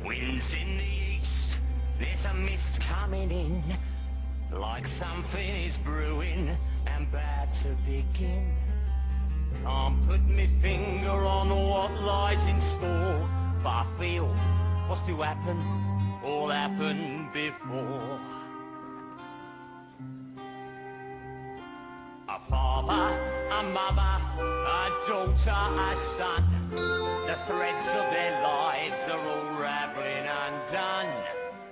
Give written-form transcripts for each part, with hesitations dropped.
Winds in the east, there's a mist coming in, like something is brewing and about to begin. Can't put my finger on what lies in store, but I feel what's to happen all happened before. A father, a mother, a daughter, a son, the threads of their lives are all raveling undone.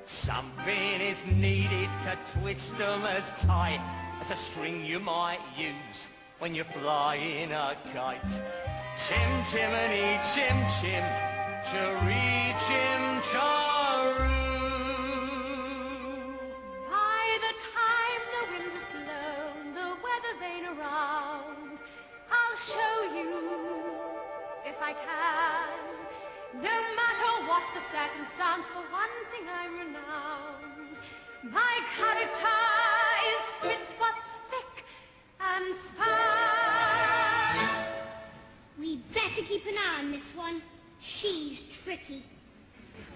Something is needed to twist them as tight as a string you might use when you're flying a kite. Chim chimney chim chim, chiree chim charoo. By the time the wind has blown the weather vane around, I'll show you if I can. No matter what the circumstance, for one thing I'm renowned. My character is spit-spots thick and span. We better keep an eye on this one. She's tricky.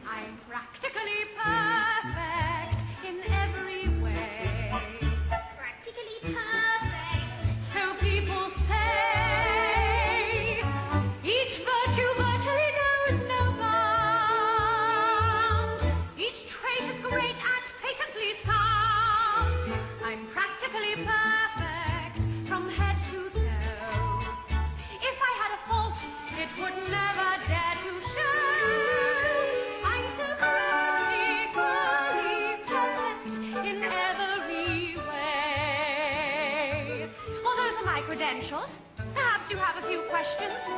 I'm practically perfect in every way. Practically perfect. So people say, each virtue virtually knows no bound. Each trait is great and patently sound. I'm practically perfect from head to toe. If I had a fault, it would never dare to show. I'm so practically perfect in every way. Well, those are my credentials. Perhaps you have a few questions.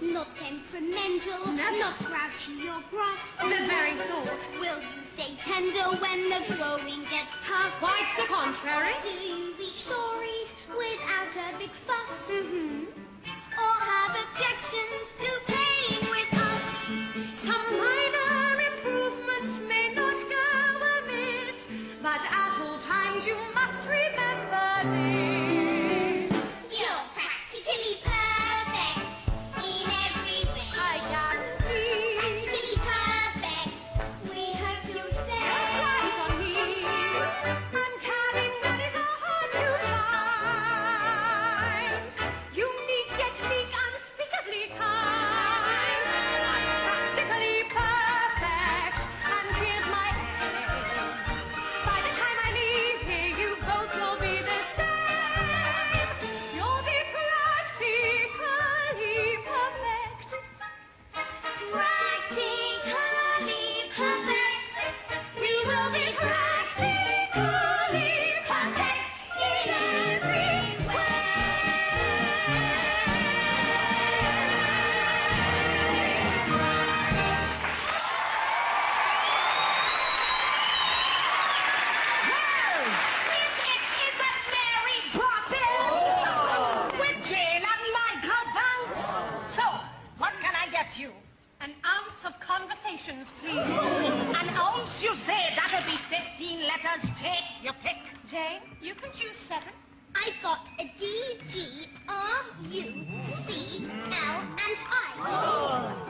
Not temperamental, not grouchy or gruff. The very thought. Will you stay tender when the going gets tough? Quite the contrary. Do you read stories without a big fuss? Mm-hmm. Or have objections to playing with us? Some minor improvements may not go amiss, but at all times you must remember this. You're practically perfect in every way. I guarantee. Practically perfect. We hope you'll say. Eyes on me. I'm carrying that is a hard to find. Unique yet meek, unspeakably kind. I'm practically perfect, and here's my aim. By the time I leave here, you both will be the same. You'll be practically perfect. Practically perfect. We will be practically perfect in every way. It's a Mary Poppins with Jane and Michael Bounce. So, what can I get you? An ounce of conversations, please. An ounce, you say? That'll be 15 letters. Take your pick. Jane, you can choose 7. I've got a D, G, R, U, C, L, and I.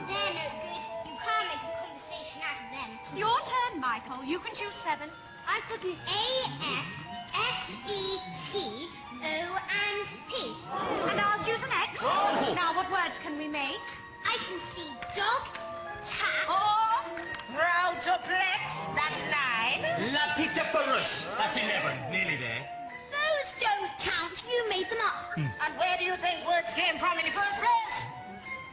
They're no good. You can't make a conversation out of them. Your turn, Michael. You can choose 7. I've got an A, F, S, E, T, O, and P. And I'll choose an X. Now, what words can we make? I can see dog, cat. Oh, Proutoplex. That's 9. Lapitophorus, that's 11, nearly there. Those don't count. You made them up. And where do you think words came from in the first place?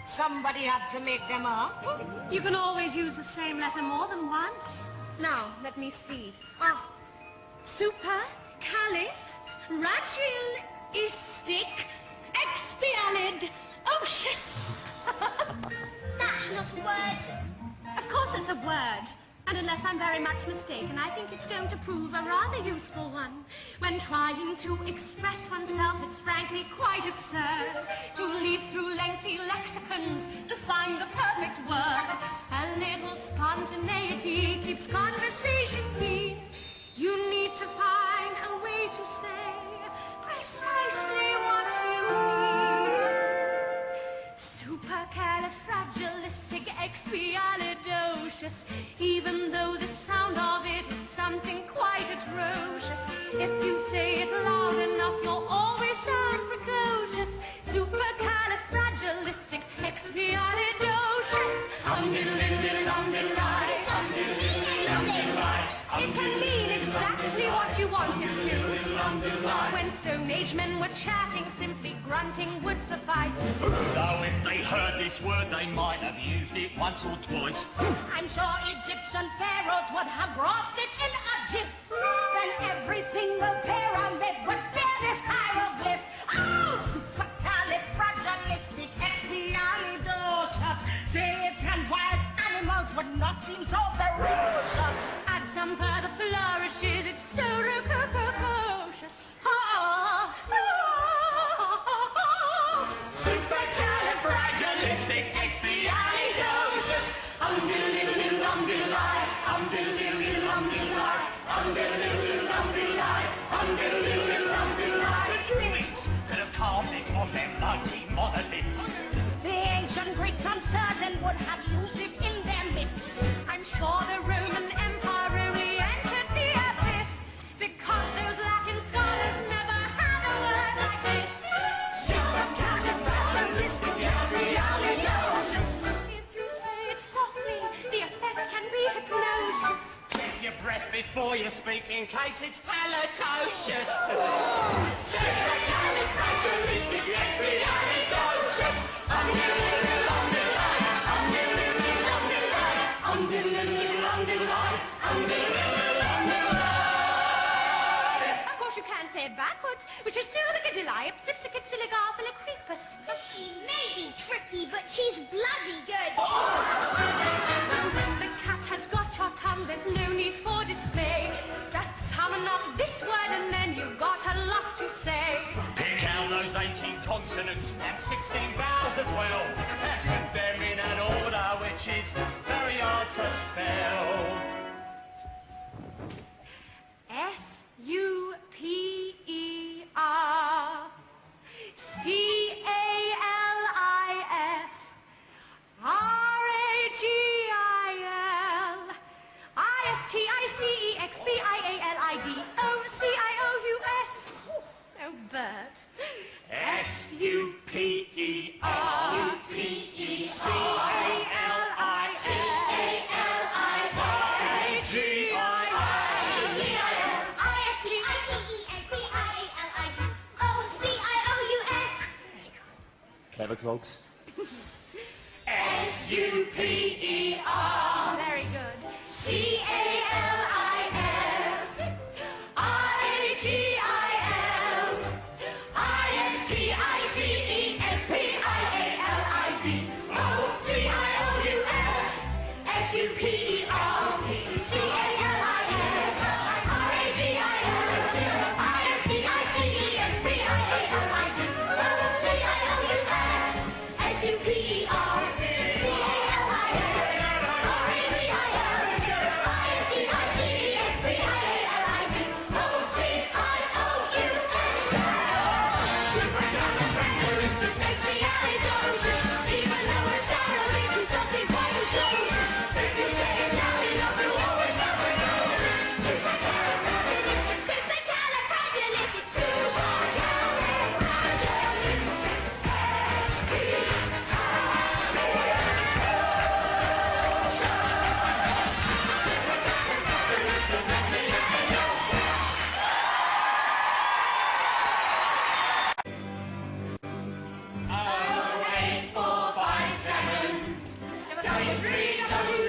Somebody had to make them up. You can always use the same letter more than once. Now, let me see. Super, caliph, ragilistic, expialid, ocious. That's not a word. Of course it's a word. And unless I'm very much mistaken, I think it's going to prove a rather useful one. When trying to express oneself, it's frankly quite absurd to leaf through lengthy lexicons to find the perfect word. A little spontaneity keeps conversation keen. You need to find a way to say precisely what you mean. Supercalifragilisticexpialidocious. precocious, even though the sound of it is something quite atrocious. If you say it loud enough, you'll always sound precocious. Supercalifragilisticexpialidocious. Um-diddle-diddle-diddle-um-diddle-lie, um-diddle-diddle-diddle-um-diddle-lie. It can mean exactly what you want it to. When Stone Age men were chatting, simply grunting would suffice. Though if they heard this word, they might have used it once or twice. I'm sure Egyptian pharaohs would have grasped it in a jiff. Then every single pyramid would bear this hieroglyph. Oh, supercalifragilisticexpialidocious. Say it and wild animals would not seem so ferocious. Add some further flourishes, it's so precocious. Oh, Supercalifragilisticexpialidocious. Um-diddle-diddle-diddle-um-diddle-lie, um-diddle-diddle-diddle-um-diddle-lie, um-diddle-diddle-diddle-um-diddle-lie, um-diddle-diddle-diddle-um-diddle-lie. The Druids could have carved it on their mighty monoliths. The ancient Greeks, I'm certain, would have used it in their midst. I'm sure the Roman Empire only entered the abyss because those Latin scholars never had a word like this. Supercalifragilisticexpialidocious. If you say it softly, the effect can be hypnosis. Check your breath before you speak in case it's halitosis. Supercalifragilisticexpialidocious. Um-diddle-diddle-um-diddle-lie, um-diddle-diddle-um-diddle-lie, um-diddle-diddle-um-diddle-lie, um-diddle-diddle-um-diddle-lie. Of course, you can say it backwards, which is Silvicadilli, Ipsipsicitsiligarphiliquipus. She may be tricky, but she's bloody good. The cat has got your tongue, there's no need for dismay. Just summon up this word and then you've got a lot to say. Pick out those 18 consonants and 16 vowels as well, and put them in an order which is very hard to spell. S-U-P-E-R C-A-L-I-F R-A-G-I-L I-S-T-I-C-E-X-P-I-A-L-I-D-O-C-I-O-U-S. Oh, Bert. S-U-P-E-R-C-A-L-I-F-A-G-I-L. Clever clogs. S-U-P-E-R. Very good. C-A-L-I-F R-A-G-I-L I-S-T-I-C-E-X-P-I-A-L-I-D-O-C-I-O-U-S S-U-P-E-R Oh, 8, 4, 5, 7. W3, W